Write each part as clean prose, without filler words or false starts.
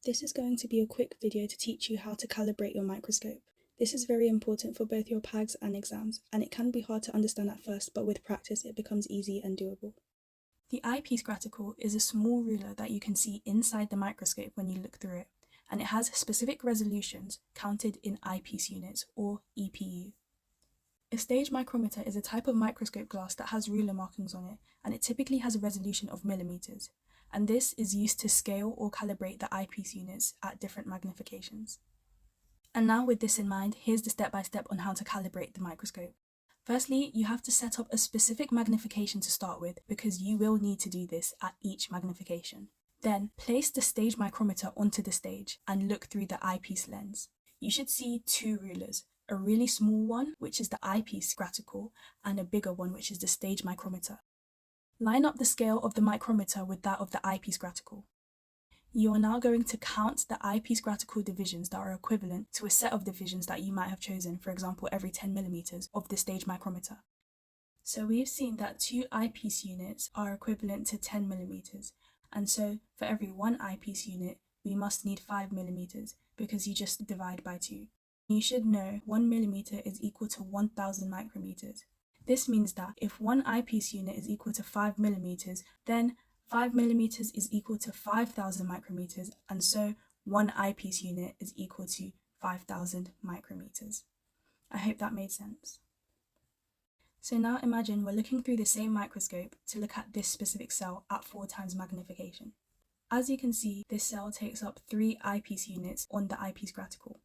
This is going to be a quick video to teach you how to calibrate your microscope. This is very important for both your PAGs and exams, and it can be hard to understand at first, but with practice it becomes easy and doable. The eyepiece graticle is a small ruler that you can see inside the microscope when you look through it, and it has specific resolutions counted in eyepiece units, or EPU. A stage micrometer is a type of microscope glass that has ruler markings on it, and it typically has a resolution of millimeters, and this is used to scale or calibrate the eyepiece units at different magnifications. And now with this in mind, here's the step-by-step on how to calibrate the microscope. Firstly, you have to set up a specific magnification to start with, because you will need to do this at each magnification. Then, place the stage micrometer onto the stage and look through the eyepiece lens. You should see two rulers, a really small one, which is the eyepiece graticle, and a bigger one, which is the stage micrometer. Line up the scale of the micrometer with that of the eyepiece graticle. You are now going to count the eyepiece graticle divisions that are equivalent to a set of divisions that you might have chosen, for example every 10 millimeters of the stage micrometer. So we've seen that 2 eyepiece units are equivalent to 10 millimeters, and so for every 1 eyepiece unit we must need 5 millimeters, because you just divide by 2. You should know 1 millimeter is equal to 1000 micrometers. This means that if 1 eyepiece unit is equal to 5 millimeters, then 5 millimeters is equal to 5000 micrometers, and so 1 eyepiece unit is equal to 5000 micrometers. I hope that made sense. So now imagine we're looking through the same microscope to look at this specific cell at 4 times magnification. As you can see, this cell takes up 3 eyepiece units on the eyepiece graticle.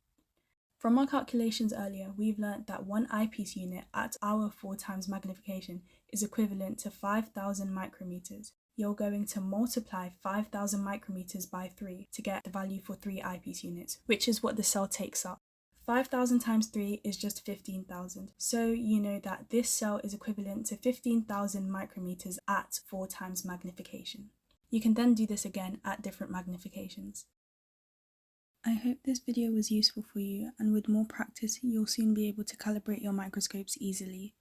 From our calculations earlier, we've learnt that 1 eyepiece unit at our 4 times magnification is equivalent to 5000 micrometers. You're going to multiply 5000 micrometers by 3 to get the value for 3 eyepiece units, which is what the cell takes up. 5000 times 3 is just 15,000, so you know that this cell is equivalent to 15,000 micrometers at 4 times magnification. You can then do this again at different magnifications. I hope this video was useful for you, and with more practice you'll soon be able to calibrate your microscopes easily.